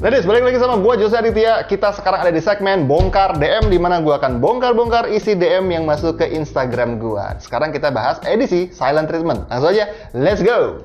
Ladies, balik lagi sama gue Jose Aditya. Kita sekarang ada di segmen Bongkar DM, di mana gue akan bongkar-bongkar isi DM yang masuk ke Instagram gue. Sekarang kita bahas edisi silent treatment. Langsung aja, let's go!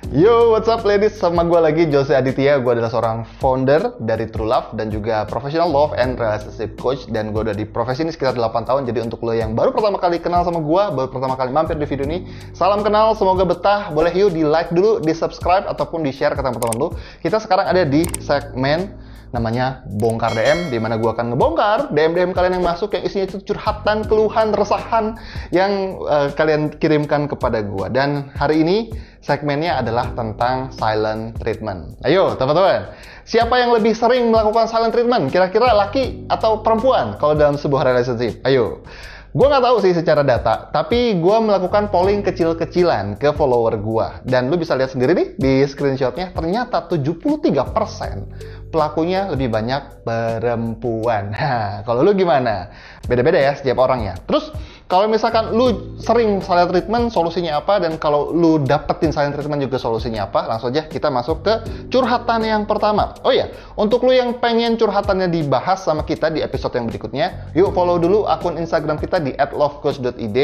Yo, what's up ladies? Sama gue lagi Jose Aditya. Gue adalah seorang founder dari True Love dan juga professional love and relationship coach. Dan gue udah di profesi ini sekitar 8 tahun. Jadi untuk lo yang baru pertama kali kenal sama gue, baru pertama kali mampir di video ini, salam kenal, semoga betah. Boleh yuk di like dulu, di subscribe, ataupun di share ke teman-teman lo. Kita sekarang ada di segmen namanya Bongkar DM, di mana gue akan ngebongkar DM-DM kalian yang masuk, yang isinya itu curhatan, keluhan, resahan yang kalian kirimkan kepada gue. Dan hari ini segmennya adalah tentang silent treatment. Ayo teman-teman, siapa yang lebih sering melakukan silent treatment? Kira-kira laki atau perempuan kalau dalam sebuah relationship? Ayo. Gue nggak tahu sih secara data, tapi gue melakukan polling kecil-kecilan ke follower gue. Dan lu bisa lihat sendiri nih di screenshotnya, ternyata 73% pelakunya lebih banyak perempuan. Nah, kalau lu gimana? Beda-beda ya setiap orangnya. Terus, kalau misalkan lu sering silent treatment, solusinya apa? Dan kalau lu dapetin silent treatment juga solusinya apa? Langsung aja kita masuk ke curhatan yang pertama. Oh iya, untuk lu yang pengen curhatannya dibahas sama kita di episode yang berikutnya, yuk follow dulu akun Instagram kita di @lovecoach.id.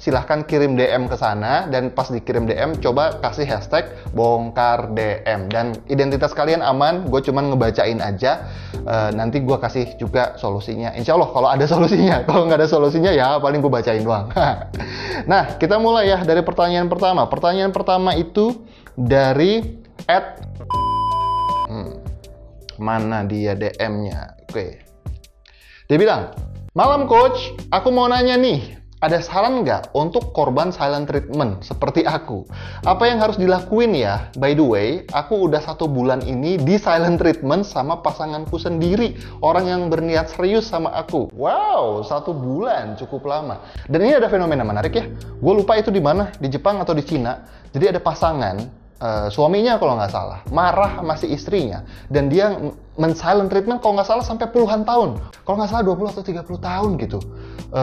Silahkan kirim DM ke sana, dan pas dikirim DM, coba kasih hashtag bongkar DM. Dan identitas kalian aman, gue cuman ngebacain aja. Nanti gue kasih juga solusinya. Insya Allah kalau ada solusinya. Kalau nggak ada solusinya ya paling gue bacain doang. Nah, kita mulai ya dari pertanyaan pertama. Pertanyaan pertama itu dari mana dia DM-nya? Oke. Dia bilang, "Malam coach, aku mau nanya nih, ada saran nggak untuk korban silent treatment seperti aku? Apa yang harus dilakuin ya? By the way, aku udah 1 bulan ini di silent treatment sama pasanganku sendiri, orang yang berniat serius sama aku." Wow, 1 bulan cukup lama. Dan ini ada fenomena menarik ya. Gue lupa itu di mana, di Jepang atau di Cina. Jadi ada pasangan, suaminya kalau nggak salah marah masih istrinya, dan dia men-silent treatment kalau nggak salah sampai puluhan tahun, kalau nggak salah 20 atau 30 tahun gitu.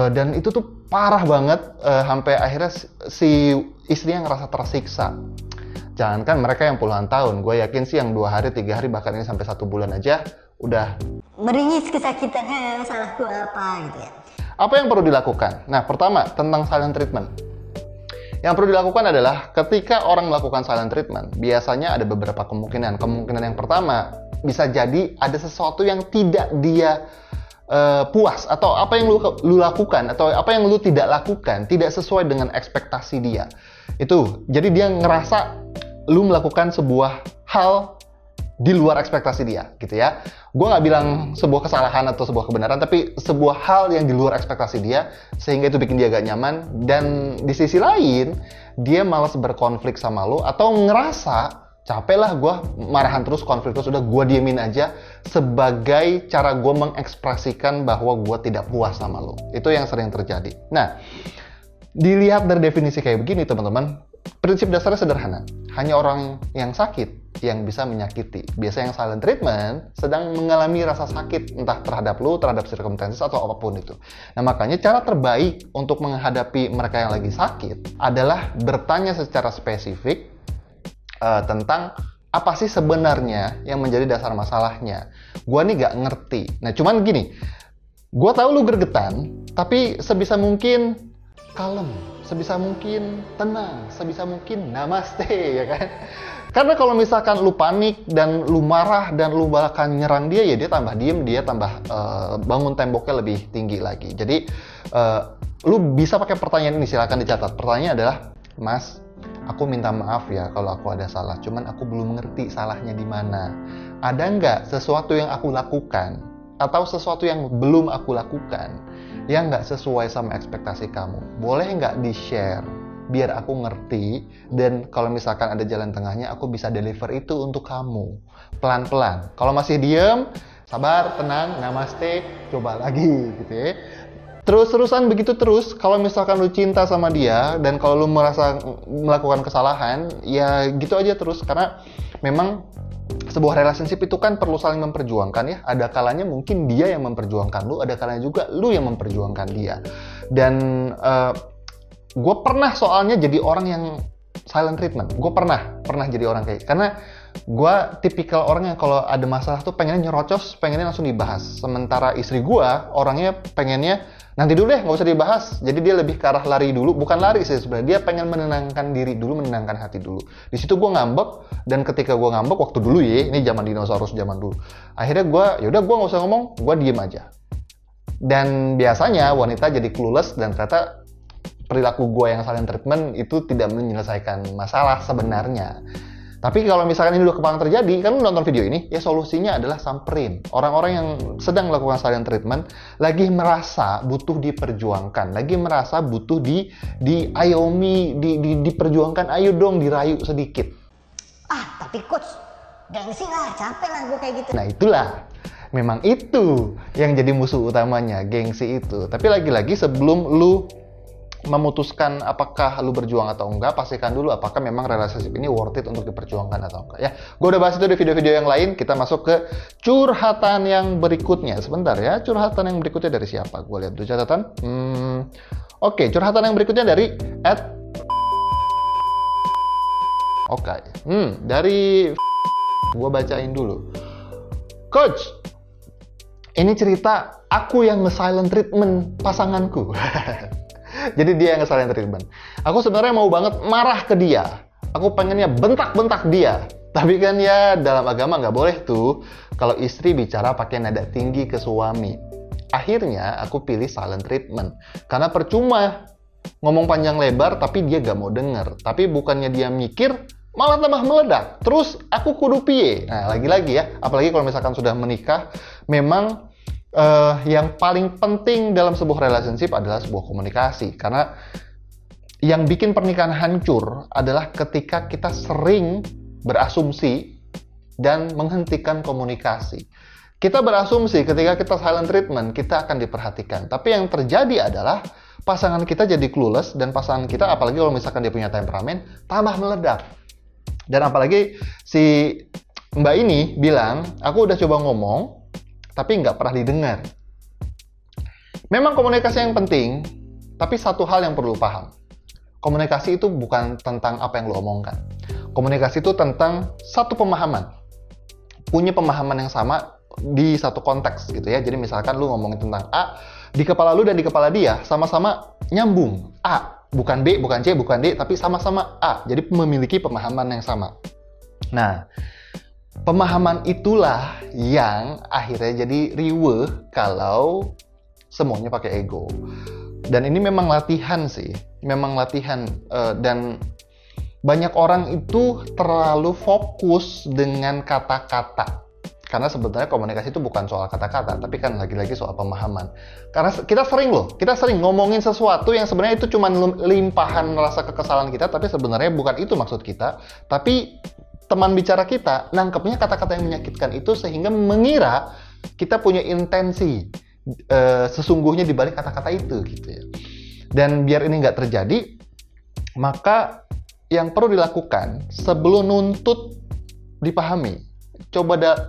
Dan itu tuh parah banget, sampai akhirnya si istrinya ngerasa tersiksa. Jangankan mereka yang puluhan tahun, gue yakin sih yang 2 hari, 3 hari, bahkan ini sampai 1 bulan aja udah meringis kesakitan, salahku apa gitu ya. Apa yang perlu dilakukan? Nah, pertama tentang silent treatment. Yang perlu dilakukan adalah ketika orang melakukan silent treatment, biasanya ada beberapa kemungkinan. Kemungkinan yang pertama, bisa jadi ada sesuatu yang tidak dia puas, atau apa yang lu lakukan, atau apa yang lu tidak lakukan tidak sesuai dengan ekspektasi dia. Itu, jadi dia ngerasa lu melakukan sebuah hal di luar ekspektasi dia, gitu ya. Gue nggak bilang sebuah kesalahan atau sebuah kebenaran, tapi sebuah hal yang di luar ekspektasi dia, sehingga itu bikin dia gak nyaman. Dan di sisi lain, dia malas berkonflik sama lo, atau ngerasa capek lah gue marahan terus, konflik terus, udah gue diemin aja sebagai cara gue mengekspresikan bahwa gue tidak puas sama lo. Itu yang sering terjadi. Nah, dilihat dari definisi kayak begini teman-teman, prinsip dasarnya sederhana. Hanya orang yang sakit yang bisa menyakiti. Biasanya yang silent treatment sedang mengalami rasa sakit, entah terhadap lu, terhadap circumstances, atau apapun itu. Nah, makanya cara terbaik untuk menghadapi mereka yang lagi sakit adalah bertanya secara spesifik tentang apa sih sebenarnya yang menjadi dasar masalahnya. Gua nih gak ngerti. Nah, cuman gini, gua tahu lu gregetan, tapi sebisa mungkin kalem, sebisa mungkin tenang, sebisa mungkin namaste, ya kan? Karena kalau misalkan lu panik dan lu marah dan lu bahkan nyerang dia, ya dia tambah diem, dia tambah bangun temboknya lebih tinggi lagi. Jadi lu bisa pakai pertanyaan ini, silakan dicatat. Pertanyaannya adalah, "Mas, aku minta maaf ya kalau aku ada salah, cuman aku belum ngerti salahnya di mana. Ada nggak sesuatu yang aku lakukan atau sesuatu yang belum aku lakukan yang nggak sesuai sama ekspektasi kamu? Boleh nggak di-share biar aku ngerti, dan kalau misalkan ada jalan tengahnya, aku bisa deliver itu untuk kamu pelan-pelan." Kalau masih diem, sabar, tenang, namaste, coba lagi gitu ya. Terus-terusan begitu terus. Kalau misalkan lu cinta sama dia dan kalau lu merasa melakukan kesalahan, ya gitu aja terus. Karena memang sebuah relationship itu kan perlu saling memperjuangkan ya. Ada kalanya mungkin dia yang memperjuangkan lu, ada kalanya juga lu yang memperjuangkan dia. Dan gue pernah soalnya jadi orang yang silent treatment. Gue pernah jadi orang kayak, karena gue tipikal orang yang kalau ada masalah tuh pengennya nyerocos, pengennya langsung dibahas. Sementara istri gue orangnya pengennya nanti dulu deh, nggak usah dibahas. Jadi dia lebih ke arah lari dulu, bukan lari sih sebenarnya. Dia pengen menenangkan diri dulu, menenangkan hati dulu. Di situ gue ngambek, dan ketika gue ngambek waktu dulu ya, ini zaman dinosaurus zaman dulu. Akhirnya gue, yaudah gue nggak usah ngomong, gue diem aja. Dan biasanya wanita jadi clueless dan ternyata perilaku gue yang silent treatment itu tidak menyelesaikan masalah sebenarnya. Tapi kalau misalkan ini udah kepalang terjadi, kan lu nonton video ini, ya solusinya adalah samperin. Orang-orang yang sedang melakukan silent treatment lagi merasa butuh diperjuangkan, lagi merasa butuh diayomi, diperjuangkan, ayo dong dirayu sedikit. Tapi coach, gengsi lah, capek lah gue kayak gitu. Nah itulah, memang itu yang jadi musuh utamanya, gengsi itu. Tapi lagi-lagi sebelum lu memutuskan apakah lu berjuang atau enggak, pastikan dulu apakah memang relationship ini worth it untuk diperjuangkan atau enggak ya. Gue udah bahas itu di video-video yang lain. Kita masuk ke curhatan yang berikutnya. Sebentar ya, curhatan yang berikutnya dari siapa? Gue lihat dulu catatan. Oke, curhatan yang berikutnya dari dari gue bacain dulu. Coach, ini cerita aku yang nge-silent treatment pasanganku. Jadi dia yang nge-silent treatment. Aku sebenarnya mau banget marah ke dia. Aku pengennya bentak-bentak dia. Tapi kan ya dalam agama nggak boleh tuh kalau istri bicara pakai nada tinggi ke suami. Akhirnya aku pilih silent treatment. Karena percuma ngomong panjang lebar tapi dia nggak mau denger. Tapi bukannya dia mikir, malah tambah meledak. Terus aku kudu piye. Nah lagi-lagi ya, apalagi kalau misalkan sudah menikah, memang yang paling penting dalam sebuah relationship adalah sebuah komunikasi. Karena yang bikin pernikahan hancur adalah ketika kita sering berasumsi dan menghentikan komunikasi. Kita berasumsi ketika kita silent treatment, kita akan diperhatikan. Tapi yang terjadi adalah pasangan kita jadi clueless, dan pasangan kita, apalagi kalau misalkan dia punya temperamen, tambah meledak. Dan apalagi si mbak ini bilang, aku udah coba ngomong, tapi nggak pernah didengar. Memang komunikasi yang penting, tapi satu hal yang perlu paham. Komunikasi itu bukan tentang apa yang lo omongkan. Komunikasi itu tentang satu pemahaman. Punya pemahaman yang sama di satu konteks gitu ya. Jadi misalkan lu ngomongin tentang A, di kepala lu dan di kepala dia sama-sama nyambung. A, bukan B, bukan C, bukan D, tapi sama-sama A. Jadi memiliki pemahaman yang sama. Nah, pemahaman itulah yang akhirnya jadi riweuh kalau semuanya pakai ego. Dan ini memang latihan sih, memang latihan. Dan banyak orang itu terlalu fokus dengan kata-kata. Karena sebenarnya komunikasi itu bukan soal kata-kata, tapi kan lagi-lagi soal pemahaman. Karena kita sering ngomongin sesuatu yang sebenarnya itu cuma limpahan rasa kekesalan kita, tapi sebenarnya bukan itu maksud kita. Tapi teman bicara kita nangkepnya kata-kata yang menyakitkan itu sehingga mengira kita punya intensi sesungguhnya di balik kata-kata itu gitu ya. Dan biar ini nggak terjadi, maka yang perlu dilakukan sebelum nuntut dipahami,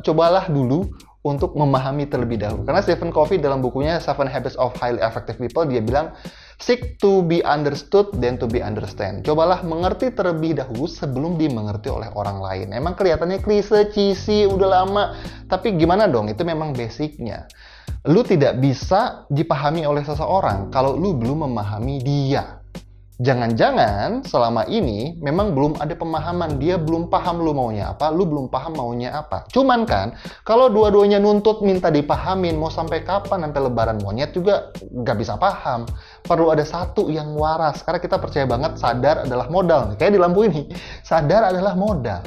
cobalah dulu untuk memahami terlebih dahulu. Karena Stephen Covey dalam bukunya 7 Habits of Highly Effective People, dia bilang seek to be understood then to be understand. Cobalah mengerti terlebih dahulu sebelum dimengerti oleh orang lain. Emang kelihatannya klise, cheesy, udah lama, tapi gimana dong? Itu memang basicnya. Lu tidak bisa dipahami oleh seseorang kalau lu belum memahami dia. Jangan-jangan selama ini memang belum ada pemahaman, dia belum paham lu maunya apa, lu belum paham maunya apa. Cuman kan, kalau dua-duanya nuntut minta dipahamin, mau sampai kapan, sampai lebaran monyet juga nggak bisa paham. Perlu ada satu yang waras, karena kita percaya banget sadar adalah modal. Kayak di lampu ini, sadar adalah modal.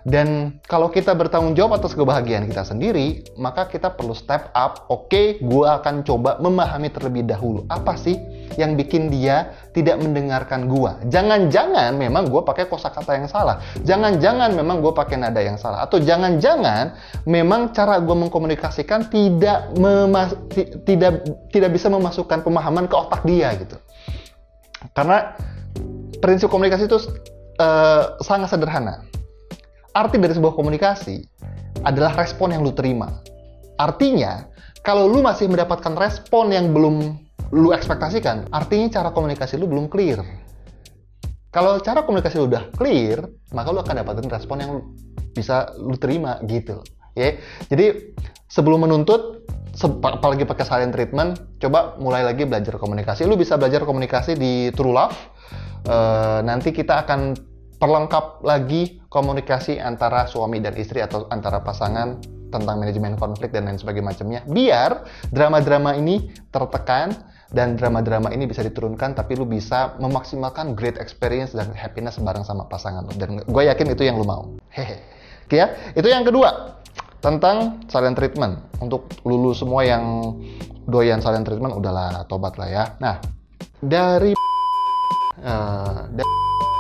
Dan kalau kita bertanggung jawab atas kebahagiaan kita sendiri, maka kita perlu step up. Oke, gue akan coba memahami terlebih dahulu. Apa sih yang bikin dia tidak mendengarkan gue? Jangan-jangan memang gue pakai kosakata yang salah. Jangan-jangan memang gue pakai nada yang salah. Atau jangan-jangan memang cara gue mengkomunikasikan tidak bisa memasukkan pemahaman ke otak dia gitu. Karena prinsip komunikasi itu sangat sederhana. arti dari sebuah komunikasi adalah respon yang lu terima. Artinya, kalau lu masih mendapatkan respon yang belum lu ekspektasikan, artinya cara komunikasi lu belum clear. Kalau cara komunikasi lu udah clear, maka lu akan dapatin respon yang bisa lu terima gitu. Ya. Jadi sebelum menuntut, apalagi pakai silent treatment, coba mulai lagi belajar komunikasi. Lu bisa belajar komunikasi di True Love. Nanti kita akan perlengkap lagi komunikasi antara suami dan istri atau antara pasangan tentang manajemen konflik dan lain sebagainya, biar drama-drama ini tertekan dan drama-drama ini bisa diturunkan, tapi lu bisa memaksimalkan great experience dan happiness bareng sama pasangan lu. Dan gue yakin itu yang lu mau. Hehe. Oke ya, itu yang kedua tentang silent treatment. Untuk lulu semua yang doyan silent treatment, udahlah tobat lah ya. Nah, dari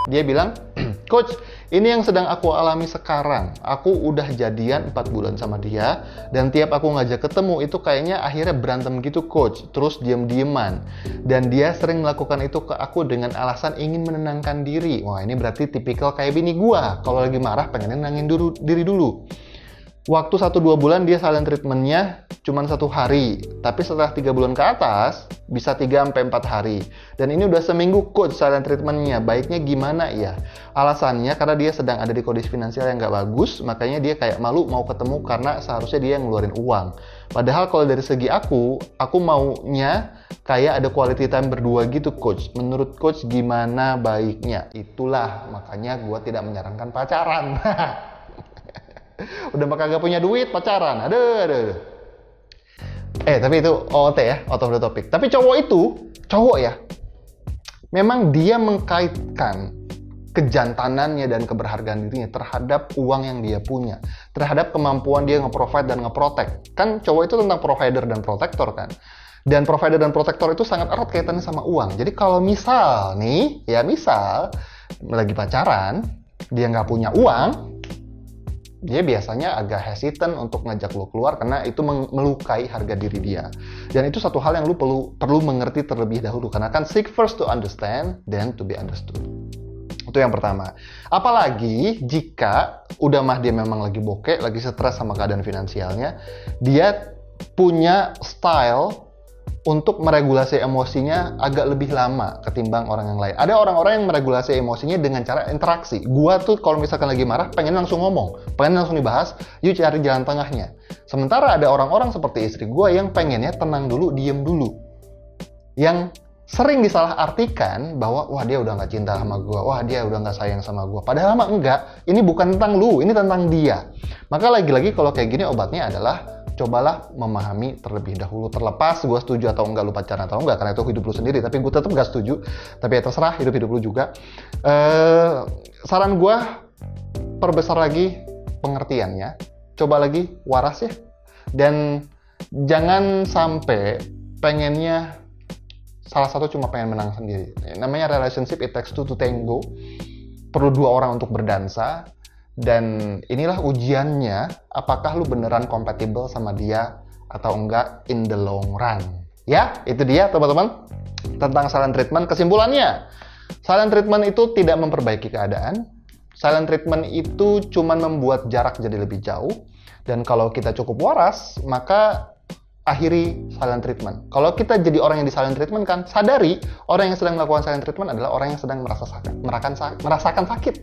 dia bilang, Coach, ini yang sedang aku alami sekarang. Aku udah jadian 4 bulan sama dia, dan tiap aku ngajak ketemu itu kayaknya akhirnya berantem gitu, Coach. Terus diem-dieman. Dan dia sering melakukan itu ke aku dengan alasan ingin menenangkan diri. Wah, ini berarti tipikal kayak bini gua. Kalau lagi marah pengen nenangin diri dulu. Waktu 1-2 bulan dia silent treatment-nya cuma 1 hari, tapi setelah 3 bulan ke atas bisa 3-4 hari. Dan ini udah seminggu Coach silent treatment-nya. Baiknya gimana ya? Alasannya karena dia sedang ada di kondisi finansial yang nggak bagus, makanya dia kayak malu mau ketemu karena seharusnya dia yang ngeluarin uang. Padahal kalau dari segi aku maunya kayak ada quality time berdua gitu, Coach. Menurut Coach gimana baiknya? Itulah makanya gue tidak menyarankan pacaran. Udah kagak punya duit pacaran, aduh. Tapi itu OOT ya, out of the topic. Tapi cowok ya, memang dia mengkaitkan kejantanannya dan keberhargaan dirinya terhadap uang yang dia punya, terhadap kemampuan dia nge-provide dan nge-protect. Kan cowok itu tentang provider dan protector kan. Dan provider dan protector itu sangat erat kaitannya sama uang. Jadi kalau misal lagi pacaran, dia nggak punya uang, dia biasanya agak hesitant untuk ngajak lo keluar karena itu melukai harga diri dia. Dan itu satu hal yang lo perlu mengerti terlebih dahulu, karena kan seek first to understand, then to be understood. Itu yang pertama. Apalagi jika udah dia memang lagi bokeh, lagi stres sama keadaan finansialnya, dia punya style untuk meregulasi emosinya agak lebih lama ketimbang orang yang lain. Ada orang-orang yang meregulasi emosinya dengan cara interaksi. Gua tuh kalau misalkan lagi marah, pengen langsung ngomong, pengen langsung dibahas, yuk cari jalan tengahnya. Sementara ada orang-orang seperti istri gua yang pengennya tenang dulu, diem dulu. Yang sering disalahartikan bahwa, wah dia udah gak cinta sama gua, wah dia udah gak sayang sama gua. Padahal mah enggak, ini bukan tentang lu, ini tentang dia. Maka lagi-lagi kalau kayak gini obatnya adalah cobalah memahami terlebih dahulu. Terlepas gue setuju atau enggak lu pacaran atau enggak, karena itu hidup lu sendiri. Tapi gue tetap gak setuju. Tapi ya terserah, hidup lu juga. Saran gue, perbesar lagi pengertiannya. Coba lagi waras ya. Dan jangan sampai pengennya salah satu cuma pengen menang sendiri. Namanya relationship, it takes two to tango. Perlu 2 orang untuk berdansa. Dan inilah ujiannya, apakah lu beneran kompatibel sama dia atau enggak in the long run. Ya, itu dia teman-teman tentang silent treatment. Kesimpulannya, silent treatment itu tidak memperbaiki keadaan. Silent treatment itu cuma membuat jarak jadi lebih jauh. Dan kalau kita cukup waras, maka akhiri silent treatment. Kalau kita jadi orang yang di silent treatment kan, sadari orang yang sedang melakukan silent treatment adalah orang yang sedang merasakan sakit.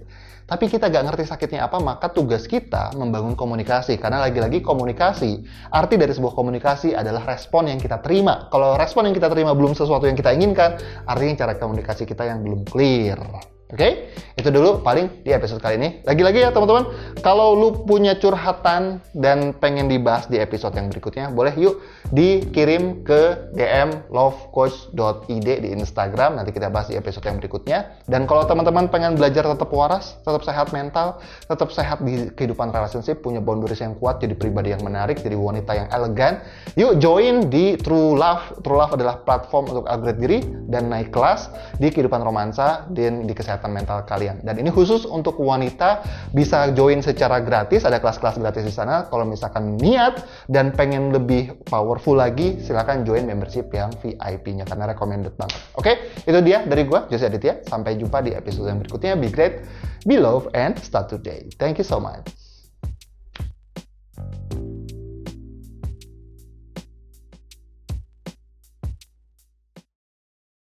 Tapi kita gak ngerti sakitnya apa, maka tugas kita membangun komunikasi. Karena lagi-lagi komunikasi, arti dari sebuah komunikasi adalah respon yang kita terima. Kalau respon yang kita terima belum sesuatu yang kita inginkan, artinya cara komunikasi kita yang belum clear. Oke? Itu dulu paling di episode kali ini. Lagi-lagi ya teman-teman, kalau lu punya curhatan dan pengen dibahas di episode yang berikutnya, boleh yuk dikirim ke DM lovecoach.id di Instagram. Nanti kita bahas di episode yang berikutnya. Dan kalau teman-teman pengen belajar tetap waras, tetap sehat mental, tetap sehat di kehidupan relationship, punya boundaries yang kuat, jadi pribadi yang menarik, jadi wanita yang elegan, yuk join di True Love. True Love adalah platform untuk upgrade diri dan naik kelas di kehidupan romansa dan di kesehatan kesehatan mental kalian. Dan ini khusus untuk wanita, bisa join secara gratis, ada kelas-kelas gratis di sana. Kalau misalkan niat dan pengen lebih powerful lagi, silakan join membership yang VIP-nya karena recommended banget. Oke, itu dia dari gua, Jose Aditya. Sampai jumpa di episode yang berikutnya. Be great, be love, and start today. Thank you so much.